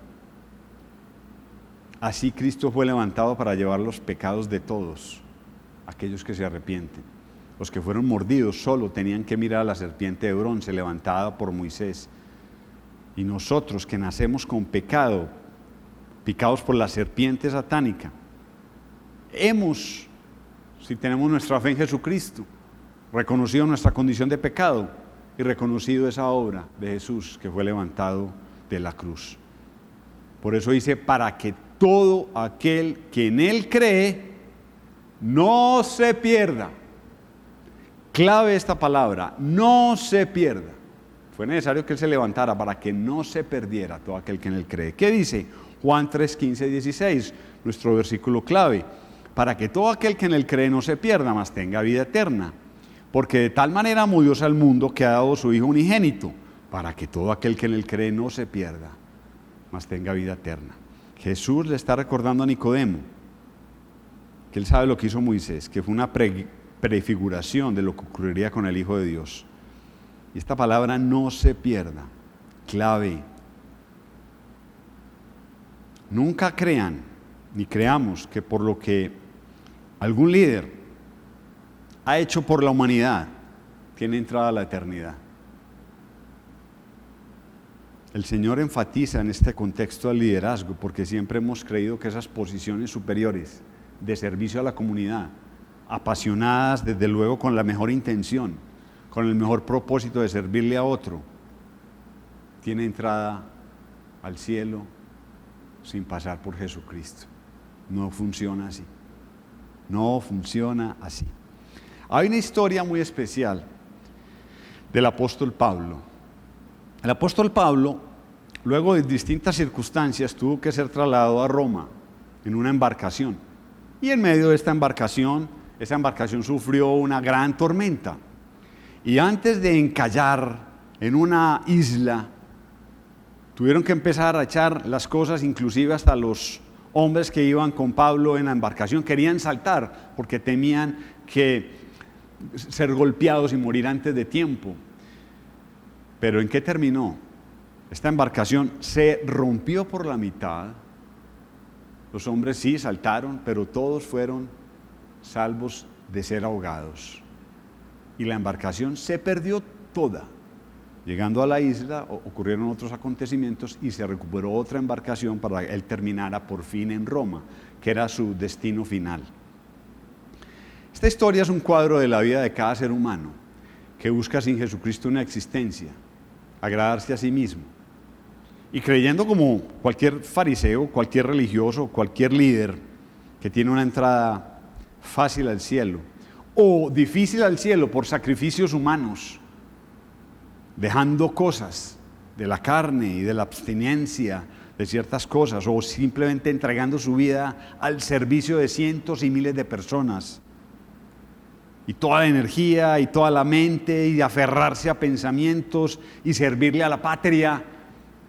Así Cristo fue levantado para llevar los pecados de todos, aquellos que se arrepienten. Los que fueron mordidos solo tenían que mirar a la serpiente de bronce levantada por Moisés. Y nosotros que nacemos con pecado, picados por la serpiente satánica, hemos, si tenemos nuestra fe en Jesucristo, reconocido nuestra condición de pecado y reconocido esa obra de Jesús que fue levantado de la cruz. Por eso dice, para que todo aquel que en Él cree no se pierda. Clave esta palabra, no se pierda. Fue necesario que Él se levantara para que no se perdiera todo aquel que en Él cree. ¿Qué dice? Juan 3:15-16, nuestro versículo clave. Para que todo aquel que en Él cree no se pierda, mas tenga vida eterna. Porque de tal manera amó Dios al mundo que ha dado su Hijo unigénito, para que todo aquel que en Él cree no se pierda, mas tenga vida eterna. Jesús le está recordando a Nicodemo que él sabe lo que hizo Moisés, que fue una prefiguración de lo que ocurriría con el Hijo de Dios. Y esta palabra no se pierda, clave. Nunca crean ni creamos que por lo que algún líder ha hecho por la humanidad tiene entrada a la eternidad. El Señor enfatiza en este contexto al liderazgo porque siempre hemos creído que esas posiciones superiores de servicio a la comunidad, apasionadas desde luego con la mejor intención, con el mejor propósito de servirle a otro, tiene entrada al cielo sin pasar por Jesucristo. No funciona así. No funciona así. Hay una historia muy especial del apóstol Pablo. El apóstol Pablo, luego de distintas circunstancias, tuvo que ser trasladado a Roma en una embarcación. Y en medio de esta embarcación, esa embarcación sufrió una gran tormenta. Y antes de encallar en una isla, tuvieron que empezar a echar las cosas, inclusive hasta los hombres que iban con Pablo en la embarcación querían saltar porque temían que ser golpeados y morir antes de tiempo. Pero ¿en qué terminó? Esta embarcación se rompió por la mitad. Los hombres sí saltaron, pero todos fueron salvos de ser ahogados. Y la embarcación se perdió toda. Llegando a la isla ocurrieron otros acontecimientos y se recuperó otra embarcación para que él terminara por fin en Roma, que era su destino final. Esta historia es un cuadro de la vida de cada ser humano que busca sin Jesucristo una existencia, agradarse a sí mismo. Y creyendo como cualquier fariseo, cualquier religioso, cualquier líder que tiene una entrada fácil al cielo o difícil al cielo por sacrificios humanos, dejando cosas de la carne y de la abstinencia de ciertas cosas o simplemente entregando su vida al servicio de cientos y miles de personas y toda la energía y toda la mente y aferrarse a pensamientos y servirle a la patria,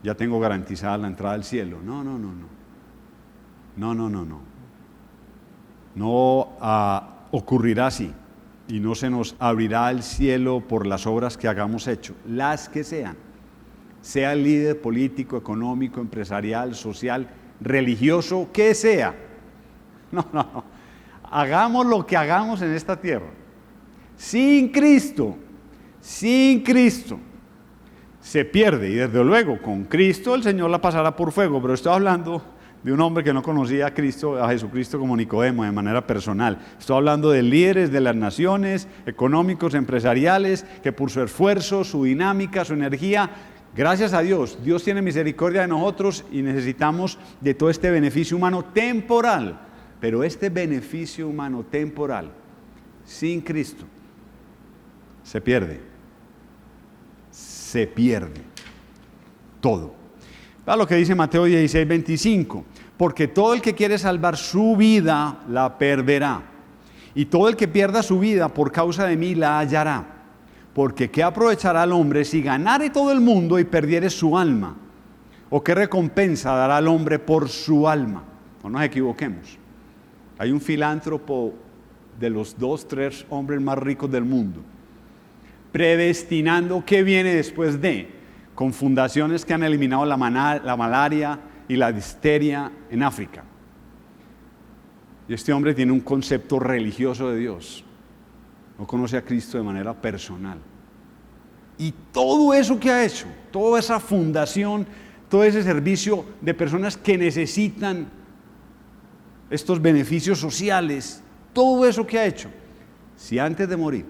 ya tengo garantizada la entrada al cielo. No ocurrirá así. y no se nos abrirá el cielo por las obras que hagamos hecho, las que sean, sea el líder político, económico, empresarial, social, religioso, que sea. No, no, no. Hagamos lo que hagamos en esta tierra. Sin Cristo, se pierde. Y desde luego, con Cristo el Señor la pasará por fuego. Pero estoy hablando de un hombre que no conocía a Cristo, a Jesucristo como Nicodemo de manera personal. Estoy hablando de líderes de las naciones, económicos, empresariales, que por su esfuerzo, su dinámica, su energía, gracias a Dios, Dios tiene misericordia de nosotros y necesitamos de todo este beneficio humano temporal. Pero este beneficio humano temporal, sin Cristo, se pierde. Se pierde todo. Vea lo que dice Mateo 16:25. Porque todo el que quiere salvar su vida, la perderá. Y todo el que pierda su vida por causa de mí, la hallará. Porque ¿qué aprovechará el hombre si ganare todo el mundo y perdiere su alma? ¿O qué recompensa dará al hombre por su alma? No nos equivoquemos. Hay un filántropo de los 2, 3 hombres más ricos del mundo, predestinando qué viene después de, con fundaciones que han eliminado la malaria y la difteria en África. Y este hombre tiene un concepto religioso de Dios. No conoce a Cristo de manera personal. Y todo eso que ha hecho, toda esa fundación, todo ese servicio de personas que necesitan estos beneficios sociales, todo eso que ha hecho, si antes de morir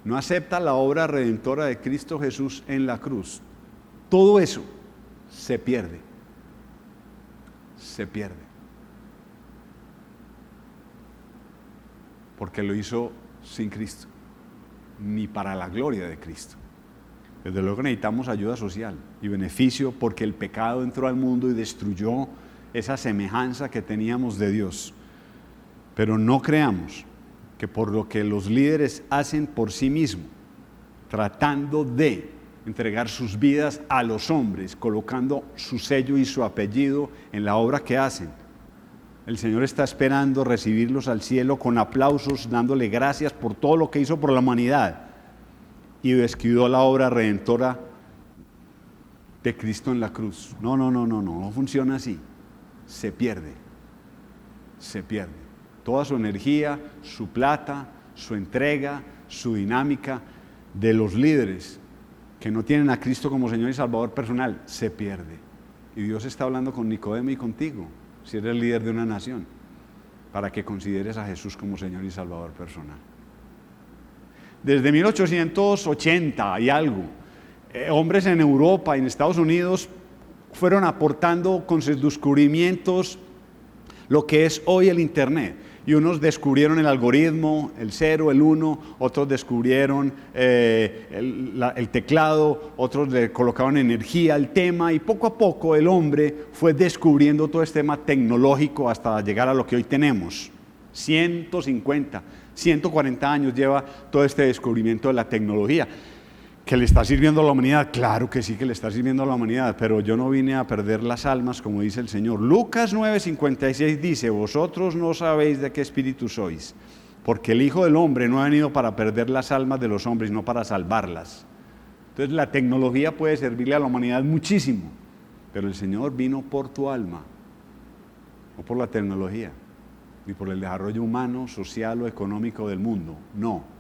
no acepta la obra redentora de Cristo Jesús en la cruz, todo eso se pierde. Se pierde. Porque lo hizo sin Cristo, ni para la gloria de Cristo. Desde luego necesitamos ayuda social y beneficio porque el pecado entró al mundo y destruyó esa semejanza que teníamos de Dios. Pero no creamos que por lo que los líderes hacen por sí mismos, tratando de entregar sus vidas a los hombres, colocando su sello y su apellido en la obra que hacen, el Señor está esperando recibirlos al cielo con aplausos, dándole gracias por todo lo que hizo por la humanidad y descuidó la obra redentora de Cristo en la cruz. No funciona así. Se pierde. Toda su energía, su plata, su entrega, su dinámica de los líderes que no tienen a Cristo como Señor y Salvador personal, se pierde. Y Dios está hablando con Nicodemo y contigo, si eres líder de una nación, para que consideres a Jesús como Señor y Salvador personal. Desde 1880 y algo, hombres en Europa y en Estados Unidos fueron aportando con sus descubrimientos lo que es hoy el Internet. Y unos descubrieron el algoritmo, el 0, el 1, otros descubrieron el teclado, otros le colocaron energía al tema, y poco a poco el hombre fue descubriendo todo este tema tecnológico hasta llegar a lo que hoy tenemos. 150, 140 años lleva todo este descubrimiento de la tecnología. ¿Que le está sirviendo a la humanidad? Claro que sí que le está sirviendo a la humanidad, pero yo no vine a perder las almas, como dice el Señor. Lucas 9:56 dice: vosotros no sabéis de qué espíritu sois, porque el Hijo del Hombre no ha venido para perder las almas de los hombres, sino para salvarlas. Entonces la tecnología puede servirle a la humanidad muchísimo, pero el Señor vino por tu alma, no por la tecnología, ni por el desarrollo humano, social o económico del mundo, no.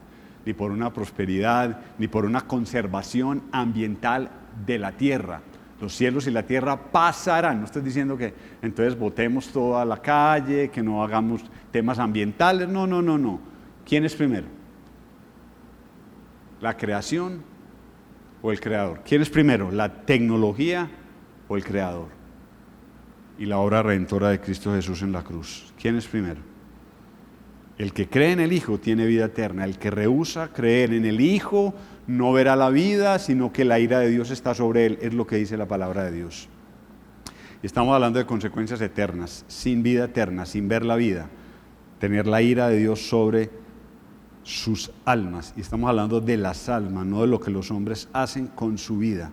Ni por una prosperidad, ni por una conservación ambiental de la tierra. Los cielos y la tierra pasarán. No estoy diciendo que entonces botemos todo a la calle, que no hagamos temas ambientales. No. ¿Quién es primero? ¿La creación o el creador? ¿Quién es primero? ¿La tecnología o el creador? Y la obra redentora de Cristo Jesús en la cruz. ¿Quién es primero? El que cree en el Hijo tiene vida eterna. El que rehúsa creer en el Hijo no verá la vida, sino que la ira de Dios está sobre él. Es lo que dice la palabra de Dios. Y estamos hablando de consecuencias eternas, sin vida eterna, sin ver la vida. Tener la ira de Dios sobre sus almas. Y estamos hablando de las almas, no de lo que los hombres hacen con su vida.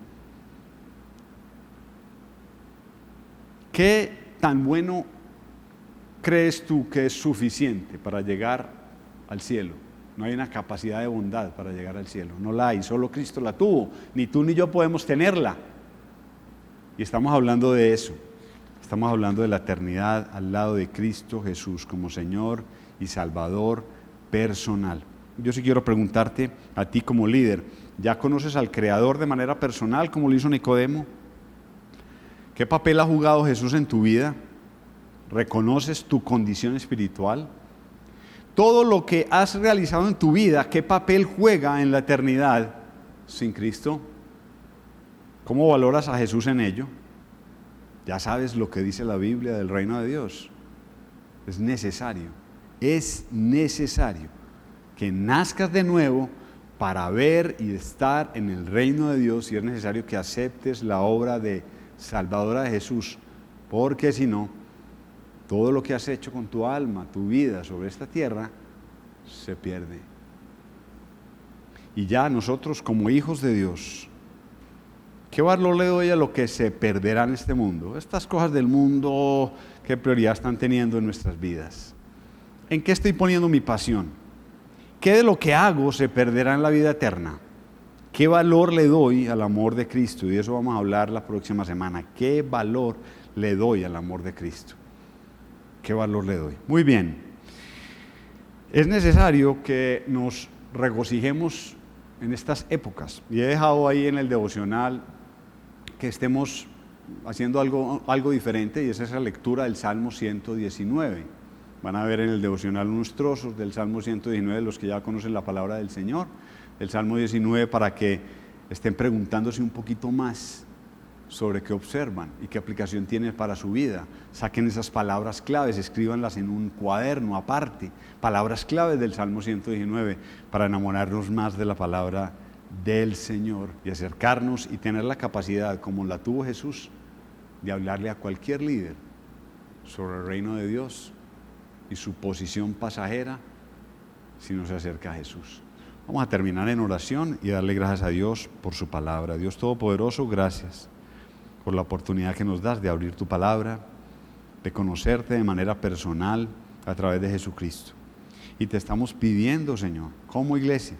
¿Qué tan bueno crees tú que es suficiente para llegar al cielo. No hay una capacidad de bondad para llegar al cielo. No la hay, solo Cristo la tuvo. Ni tú ni yo podemos tenerla. Y estamos hablando de eso. Estamos hablando de la eternidad al lado de Cristo Jesús como Señor y Salvador personal. Yo sí quiero preguntarte a ti como líder, ¿ya conoces al Creador de manera personal como lo hizo Nicodemo? ¿Qué papel ha jugado Jesús en tu vida? ¿Reconoces tu condición espiritual? Todo lo que has realizado en tu vida, ¿qué papel juega en la eternidad sin Cristo? ¿Cómo valoras a Jesús en ello? Ya sabes lo que dice la Biblia del reino de Dios. Es necesario que nazcas de nuevo para ver y estar en el reino de Dios, y es necesario que aceptes la obra de salvadora de Jesús, porque si no, todo lo que has hecho con tu alma, tu vida sobre esta tierra, se pierde. Y ya nosotros como hijos de Dios, ¿qué valor le doy a lo que se perderá en este mundo? Estas cosas del mundo, ¿qué prioridad están teniendo en nuestras vidas? ¿En qué estoy poniendo mi pasión? ¿Qué de lo que hago se perderá en la vida eterna? ¿Qué valor le doy al amor de Cristo? Y de eso vamos a hablar la próxima semana. ¿Qué valor le doy al amor de Cristo? ¿Qué valor le doy? Muy bien. Es necesario que nos regocijemos en estas épocas. Y he dejado ahí en el devocional que estemos haciendo algo diferente, y es esa lectura del Salmo 119. Van a ver en el devocional unos trozos del Salmo 119, los que ya conocen la palabra del Señor, el Salmo 19, para que estén preguntándose un poquito más sobre qué observan y qué aplicación tiene para su vida. Saquen esas palabras claves, escríbanlas en un cuaderno aparte, palabras claves del Salmo 119, para enamorarnos más de la palabra del Señor y acercarnos y tener la capacidad, como la tuvo Jesús, de hablarle a cualquier líder sobre el reino de Dios y su posición pasajera si no se acerca a Jesús. Vamos a terminar en oración y darle gracias a Dios por su palabra. Dios Todopoderoso, gracias por la oportunidad que nos das de abrir tu palabra, de conocerte de manera personal a través de Jesucristo. Y te estamos pidiendo, Señor, como iglesia,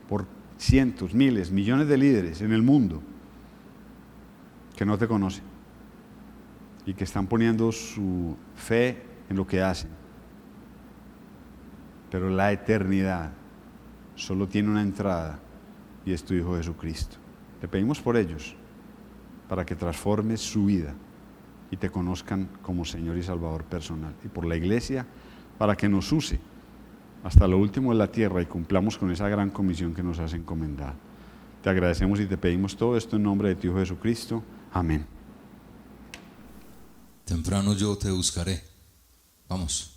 por cientos, miles, millones de líderes en el mundo que no te conocen y que están poniendo su fe en lo que hacen. Pero la eternidad solo tiene una entrada, y es tu Hijo Jesucristo. Te pedimos por ellos, para que transformes su vida y te conozcan como Señor y Salvador personal. Y por la iglesia, para que nos use hasta lo último de la tierra y cumplamos con esa gran comisión que nos has encomendado. Te agradecemos y te pedimos todo esto en nombre de tu Hijo Jesucristo. Amén. Temprano yo te buscaré. Vamos.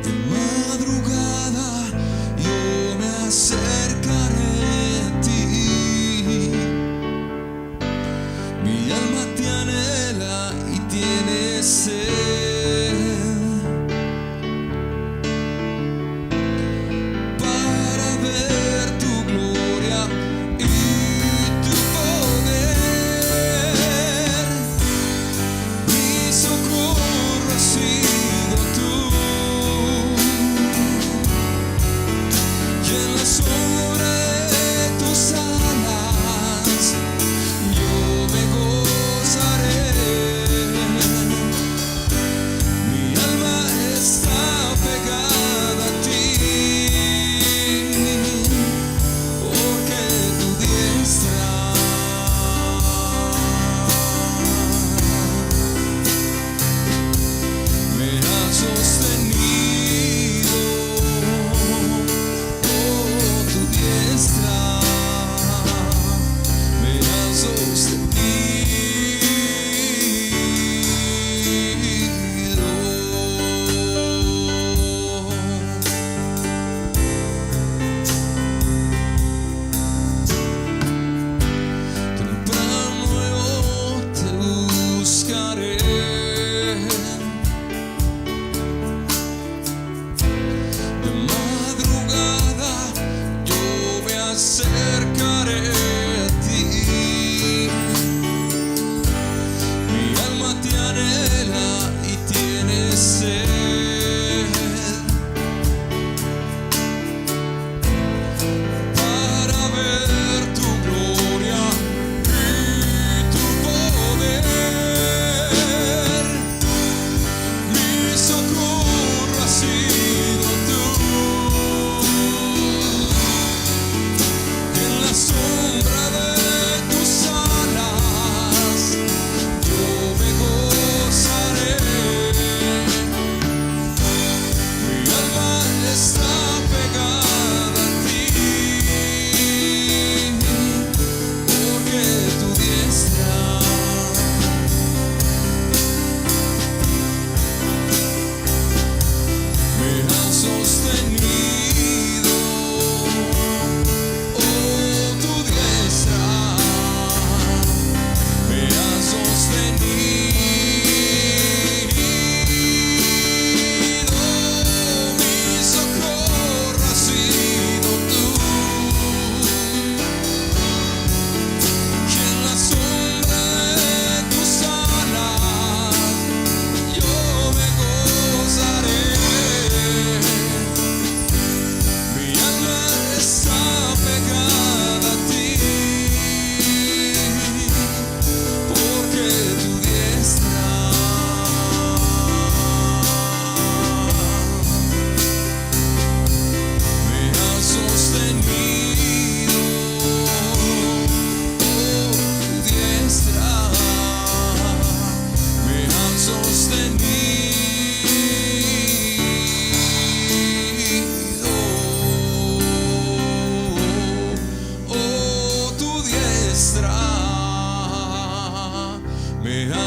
De madrugada yo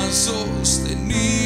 has sostenido.